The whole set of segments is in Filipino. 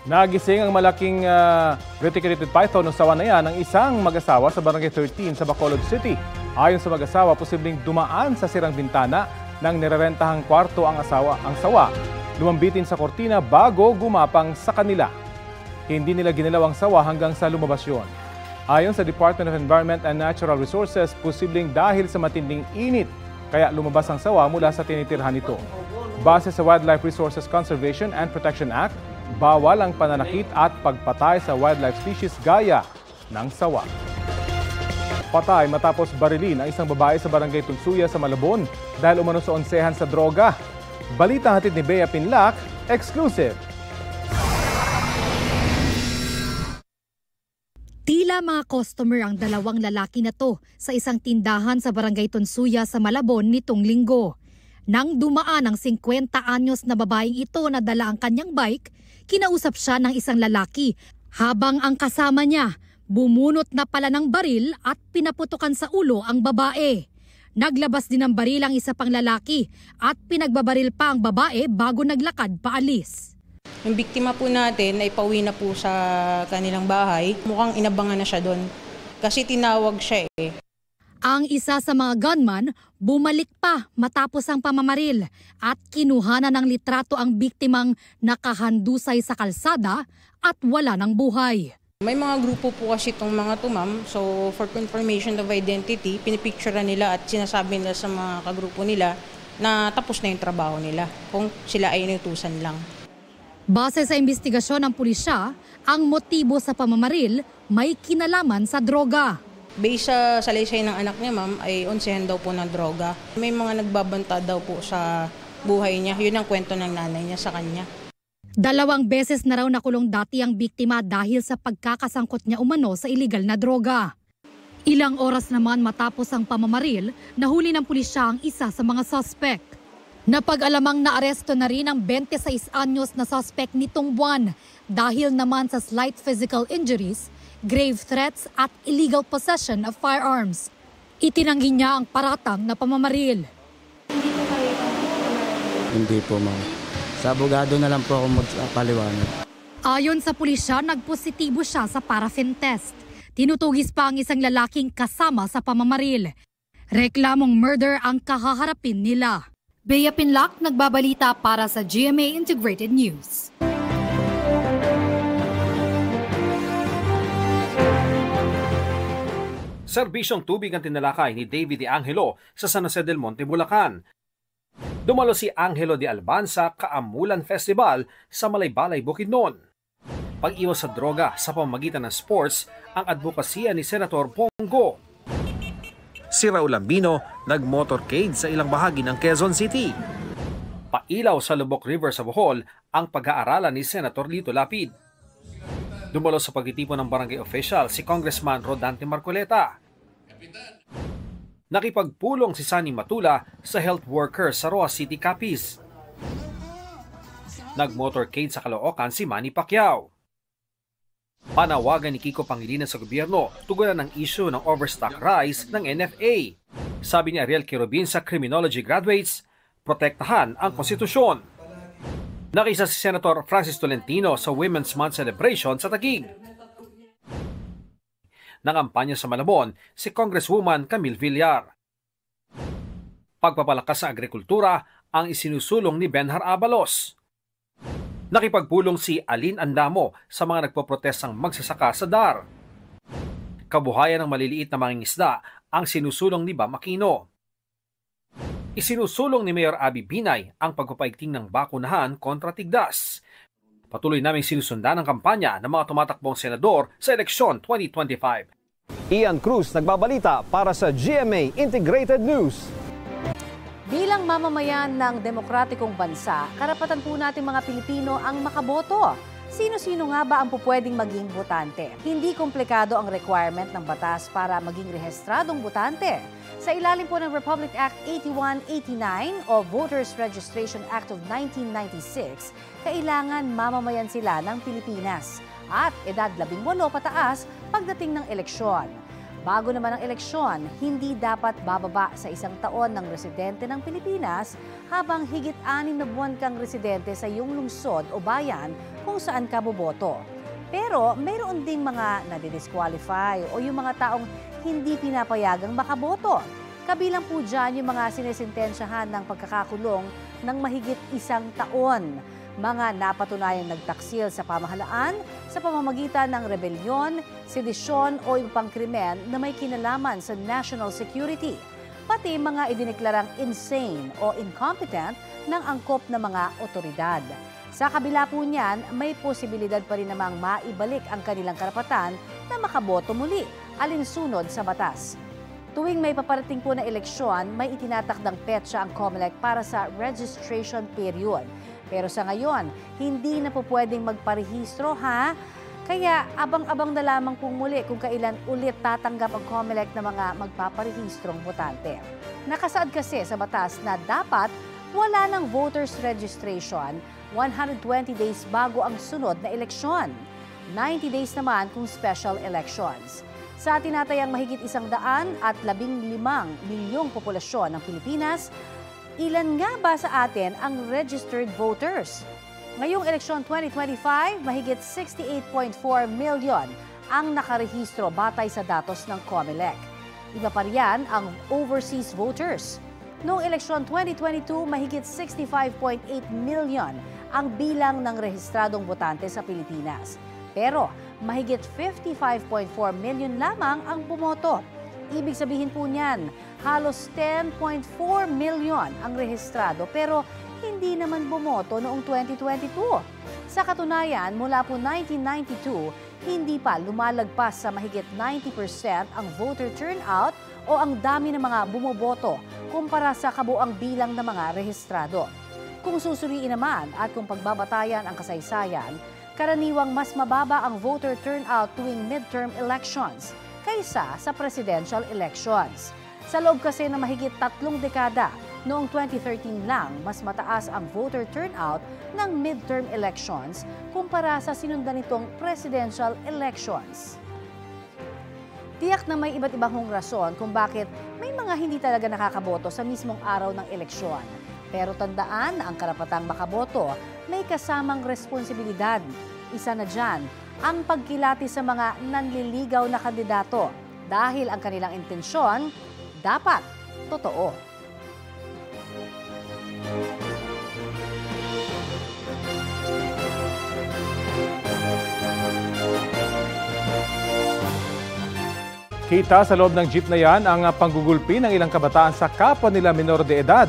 Nagising ang malaking reticulated python o sawa na yan ng isang mag-asawa sa Barangay 13 sa Bacolod City. Ayon sa mag-asawa, posibleng dumaan sa sirang bintana ng nirerentahang kwarto ang sawa. Lumambitin sa kortina bago gumapang sa kanila. Hindi nila ginalaw ang sawa hanggang sa lumabas yun. Ayon sa Department of Environment and Natural Resources, posibleng dahil sa matinding init kaya lumabas ang sawa mula sa tinitirhan nito. Base sa Wildlife Resources Conservation and Protection Act, bawal ang pananakit at pagpatay sa wildlife species gaya ng sawa. Patay matapos barilin ang isang babae sa Barangay Tunsuya sa Malabon dahil umano sa onsehan sa droga. Balita hatid ni Bea Pinlac, exclusive. Tila mga customer ang dalawang lalaki na to sa isang tindahan sa Barangay Tunsuya sa Malabon nitong linggo. Nang dumaan ang 50 anyos na babaeng ito na dala ang kanyang bike, kinausap siya ng isang lalaki habang ang kasama niya bumunot na pala ng baril at pinaputukan sa ulo ang babae. Naglabas din ng baril ang isa pang lalaki at pinagbabaril pa ang babae bago naglakad paalis. Yung biktima po natin ay pauwi na po sa kanilang bahay. Mukhang inabangan na siya doon kasi tinawag siya eh. Ang isa sa mga gunman bumalik pa matapos ang pamamaril at kinuha na ng litrato ang biktimang nakahandusay sa kalsada at wala ng buhay. May mga grupo po kasi itong mga ma'am. So for confirmation of identity, pinipicturean nila at sinasabi nila sa mga kagrupo nila na tapos na yung trabaho nila kung sila ay inutusan lang. Base sa investigasyon ng pulisya, ang motibo sa pamamaril may kinalaman sa droga. Based sa salaysay ng anak niya ma'am ay onsehan daw po ng droga. May mga nagbabanta daw po sa buhay niya. Yun ang kwento ng nanay niya sa kanya. 2 beses na raw nakulong dati ang biktima dahil sa pagkakasangkot niya umano sa iligal na droga. Ilang oras naman matapos ang pamamaril, nahuli ng pulisya ang isa sa mga suspect. Napag-alamang naaresto na rin ang 26 anyos na suspect nitong buwan dahil naman sa slight physical injuries, grave threats at illegal possession of firearms. Itinanggi niya ang paratang na pamamaril. Hindi po ma'am. Sa abogado na lang po ako magpaliwanag. Ayon sa pulisya, nagpositibo siya sa paraffin test. Tinutugis pa ang isang lalaking kasama sa pamamaril. Reklamong murder ang kahaharapin nila. Bea Pinlac, nagbabalita para sa GMA Integrated News. Serbisyong tubig ang tinalakay ni David De Angelo sa San Jose del Monte, Bulacan. Dumalo si Angelo de Alban sa Kaamulan Festival sa Malaybalay, Bukidnon. Pag-iwas sa droga sa pamamagitan ng sports ang advokasya ni Senator Bongo. Si Raul Ambino nag-motorcade sa ilang bahagi ng Quezon City. Pailaw sa Lubok River sa Bohol ang pag-aaralan ni Senator Lito Lapid. Dumalo sa pagtitipon ng barangay official si Congressman Rodante Marcoleta. Nakipagpulong si Sunny Matula sa health worker sa Roa City, Capiz. Nag-motorcade sa Caloocan si Manny Pacquiao. Panawagan ni Kiko Pangilinan sa gobyerno tugunan ng issue ng overstock rice ng NFA. Sabi ni Ariel Quirobin sa criminology graduates, protektahan ang konstitusyon. Nakisa si Senator Francis Tolentino sa Women's Month celebration sa Taguig. Nangampanya sa Malabon si Congresswoman Camille Villar. Pagpapalakas sa agrikultura ang isinusulong ni Benhar Abalos. Nakipagpulong si Alin Andamo sa mga nagpoprotestang magsasaka sa DAR. Kabuhayan ng maliliit na mangingisda ang sinusulong ni Bam Aquino. Isinusulong ni Mayor Abby Binay ang pagpapaigting ng bakunahan kontra tigdas. Patuloy naming sinusundan ang kampanya ng mga tumatakbong senador sa eleksyon 2025. Ian Cruz nagbabalita para sa GMA Integrated News. Bilang mamamayan ng demokratikong bansa, karapatan po natin mga Pilipino ang makaboto. Sino-sino nga ba ang pupwedeng maging botante? Hindi komplikado ang requirement ng batas para maging rehistradong botante. Sa ilalim po ng Republic Act 8189 o Voters Registration Act of 1996, kailangan mamamayan sila ng Pilipinas at edad 18 pataas pagdating ng eleksyon. Bago naman ang eleksyon, hindi dapat bababa sa 1 taon ng residente ng Pilipinas habang higit 6 na buwan kang residente sa iyong lungsod o bayan kung saan ka boboto. Pero mayroon ding mga nadidisqualify o yung mga taong hindi pinapayagang makaboto. Kabilang po dyan yung mga sinesentensyahan ng pagkakakulong ng mahigit 1 taon. Mga napatunayang nagtaksil sa pamahalaan sa pamamagitan ng rebelyon, sedisyon o iba pang krimen na may kinalaman sa national security. Pati mga idineklarang insane o incompetent ng angkop na mga otoridad. Sa kabila po niyan, may posibilidad pa rin namang maibalik ang kanilang karapatan na makaboto muli, alinsunod sa batas. Tuwing may paparating po na eleksyon, may itinatakdang petsa ang COMELEC para sa registration period. Pero sa ngayon, hindi na po pwedeng magparehistro ha? Kaya abang-abang na lamang pong muli kung kailan ulit tatanggap ang COMELEC ng mga magpaparehistrong botante. Nakasaad kasi sa batas na dapat wala ng voters registration 120 days bago ang sunod na eleksyon. 90 days naman kung special elections. Sa tinatayang mahigit 115 milyong populasyon ng Pilipinas, ilan nga ba sa atin ang registered voters? Ngayong eleksyon 2025, mahigit 68.4 million ang nakarehistro batay sa datos ng COMELEC. Iba pa riyan ang overseas voters. Noong eleksyon 2022, mahigit 65.8 million ang bilang ng rehistradong botante sa Pilipinas. Pero mahigit 55.4 million lamang ang bumoto. Ibig sabihin po niyan, halos 10.4 million ang rehistrado pero hindi naman bumoto noong 2022. Sa katunayan, mula po 1992, hindi pa lumalagpas sa mahigit 90% ang voter turnout o ang dami ng mga bumoboto kumpara sa kabuang bilang ng mga rehistrado. Kung susuriin naman at kung pagbabatayan ang kasaysayan, karaniwang mas mababa ang voter turnout tuwing midterm elections kaysa sa presidential elections. Sa loob kasi na mahigit 3 dekada, noong 2013 lang, mas mataas ang voter turnout ng midterm elections kumpara sa sinundan nitong presidential elections. Tiyak na may iba't ibang rason kung bakit may mga hindi talaga nakakaboto sa mismong araw ng eleksyon. Pero tandaan, ang karapatang makaboto may kasamang responsibilidad. Isa na dyan, ang pagkilati sa mga nanliligaw na kandidato dahil ang kanilang intensyon dapat totoo. Kita sa loob ng jeep na yan ang panggugulpi ng ilang kabataan sa kapwa nila minor de edad.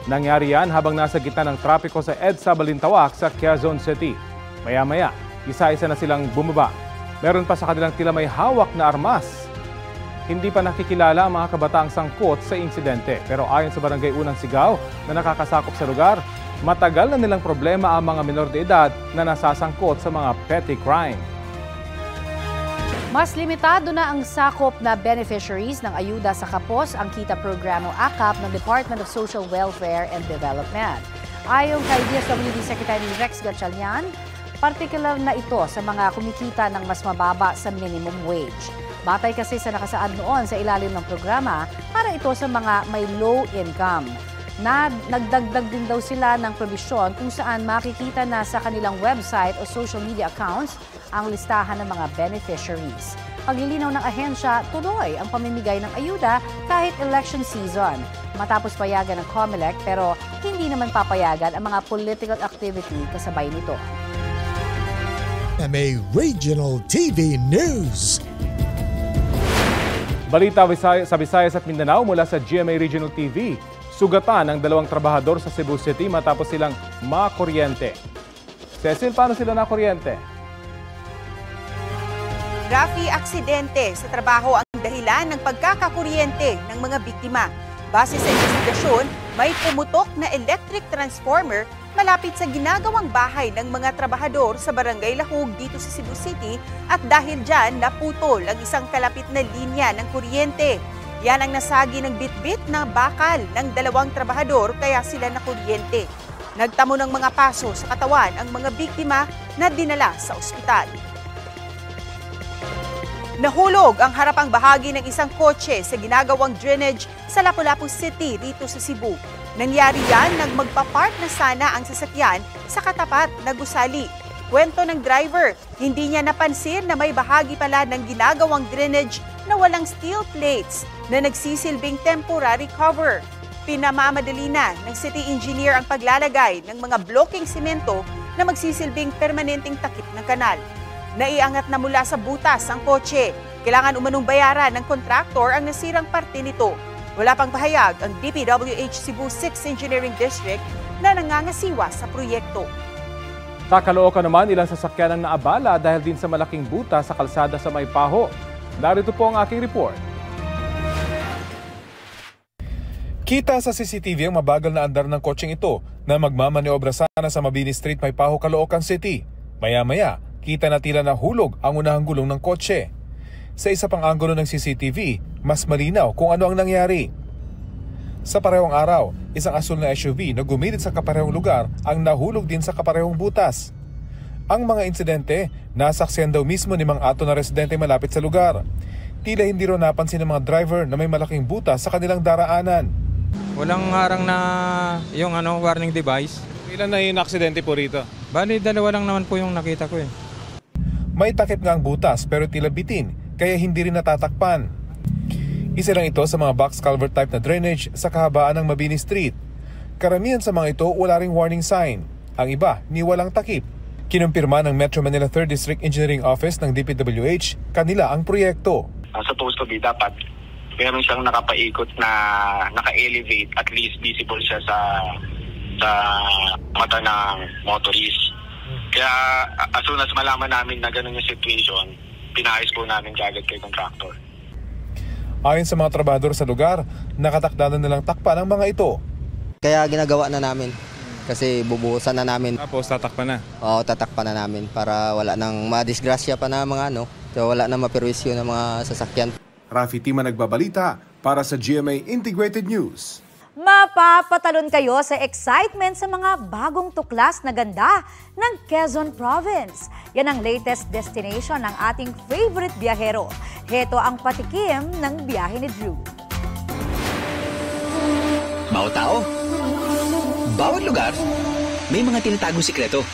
Nangyari yan habang nasa gitna ng trapiko sa EDSA Balintawak sa Quezon City. Maya-maya, isa-isa na silang bumaba. Meron pa sa kanilang tila may hawak na armas. Hindi pa nakikilala ang mga kabataang sangkot sa insidente. Pero ayon sa Barangay Unang Sigaw na nakakasakop sa lugar, matagal na nilang problema ang mga minor de edad na nasasangkot sa mga petty crime. Mas limitado na ang sakop na beneficiaries ng ayuda sa kapos ang kita programa AKAP ng Department of Social Welfare and Development. Ayon kay DSWD Secretary Rex Gatchalian, partikular na ito sa mga kumikita ng mas mababa sa minimum wage. Batay kasi sa nakasaad noon sa ilalim ng programa para ito sa mga may low income. Nagdagdag din daw sila ng probisyon kung saan makikita na sa kanilang website o social media accounts ang listahan ng mga beneficiaries. Paglilinaw ng ahensya, tuloy ang pamimigay ng ayuda kahit election season. Matapos payagan ng COMELEC pero hindi naman papayagan ang mga political activity kasabay nito. GMA Regional TV News. Balita sa Visayas at Mindanao mula sa GMA Regional TV. Sugatan ang 2 trabahador sa Cebu City matapos silang makuryente. Cecil, paano sila nakuryente? Rafi, aksidente sa trabaho ang dahilan ng pagkakakuryente ng mga biktima. Base sa investigasyon, may pumutok na electric transformer malapit sa ginagawang bahay ng mga trabahador sa Barangay Lahug dito sa Cebu City at dahil dyan naputol ang isang kalapit na linya ng kuryente. Yan ang nasagi ng bitbit na bakal ng 2 trabahador kaya sila nakuryente. Nagtamo ng mga paso sa katawan ang mga biktima na dinala sa ospital. Nahulog ang harapang bahagi ng isang kotse sa ginagawang drainage sa Lapu-Lapu City rito sa Cebu. Nangyari yan nang magpapark na sana ang sasakyan sa katapat na gusali. Kwento ng driver, hindi niya napansin na may bahagi pala ng ginagawang drainage na walang steel plates na nagsisilbing temporary cover. Pinamamadali na ng city engineer ang paglalagay ng mga blocking simento na magsisilbing permanenteng takip ng kanal. Naiangat na mula sa butas ang kotse. Kailangan umanong bayaran ng kontraktor ang nasirang parte nito. Wala pang pahayag ang DPWH Cebu 6 Engineering District na nangangasiwa sa proyekto. Sa Caloocan naman, ilang sasakyan ang naabala dahil din sa malaking butas sa kalsada sa Maypaho. Narito po ang aking report. Kita sa CCTV ang mabagal na andar ng kotseng ito na magmamaniobra sana sa Mabini Street, Maypaho, Caloocan City. Maya-maya, kita na tila nahulog ang unahang gulong ng kotse. Sa isa pang anggulo ng CCTV, mas malinaw kung ano ang nangyari. Sa parehong araw, isang asul na SUV na gumilit sa kaparehong lugar ang nahulog din sa kaparehong butas. Ang mga insidente, nasaksihan daw mismo ni Mang Ato na residente malapit sa lugar. Tila hindi raw napansin ng mga driver na may malaking butas sa kanilang daraanan. Walang harang na yung warning device. Ilan na yung aksidente po rito? Bali, 2 lang naman po yung nakita ko eh. May takip nga ang butas pero tila bitin, kaya hindi rin natatakpan. Isa lang ito sa mga box culvert type na drainage sa kahabaan ng Mabini Street. Karamihan sa mga ito wala ring warning sign. Ang iba, ni walang takip. Kinumpirma ng Metro Manila 3rd District Engineering Office ng DPWH, kanila ang proyekto. Supposed to be dapat meron siyang nakapaikot na naka-elevate, at least visible siya sa mata ng motorist. Kaya as soon as malaman namin na ganun yung situation, pinayos po namin kagad kay contractor. Ayon sa mga trabador sa lugar, nakatakda na nilang takpan ang mga ito. Kaya ginagawa na namin kasi bubuhusan na namin. Tapos tatakpan na? Oo, tatakpan na namin para wala nang madisgrasya pa na mga so wala nang maperwisyo ng mga sasakyan. Rafi Tima nagbabalita para sa GMA Integrated News. Mapapatalon kayo sa excitement sa mga bagong tuklas na ganda ng Quezon Province. Yan ang latest destination ng ating favorite biyahero. Heto ang patikim ng biyahe ni Drew. Bawat tao, bawat lugar, may mga tinatagong sikreto.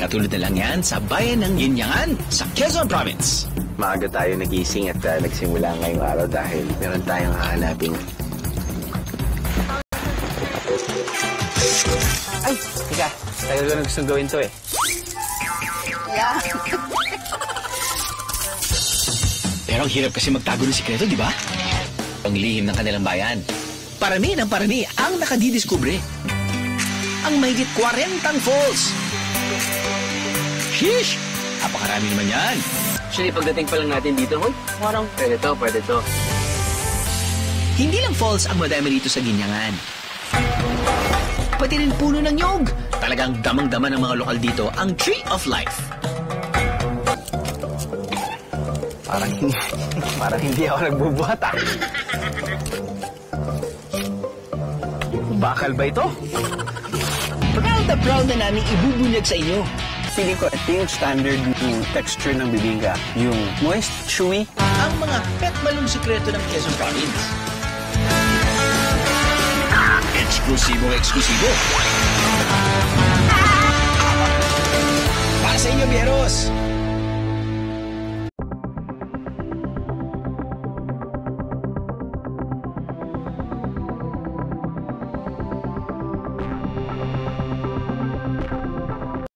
Katulad na lang yan sa bayan ng Yinyangan sa Quezon Province. Maaga tayo nagising at nagsimula ngayong araw dahil meron tayong hahanapin. Ay, teka. Tayo ko na gustong gawin to eh. Yeah. Pero ang hirap kasi magtago ng sikreto, di ba? Ang lihim ng kanilang bayan. Parami ng parami ang nakadidiskubre. Ang mahigit 40 falls. Sheesh! Napakarami naman yan. Actually, pagdating pa lang natin dito, parang pwede to. Hindi lang falls ang madami dito sa Ginyangan. Pati rin puno ng nyog. Talagang damang-dama ng mga lokal dito ang Tree of Life. Parang hindi ako nagbubuhat ah. Bakal ba ito? Proud na proud na namin ibubunyag sa inyo. Feeling ko, ito yung standard ng texture ng bibingka. Yung moist, chewy. Ang mga petbalong sikreto ng Quezon Province. Eksklusibo. Para sa inyo, Bieros.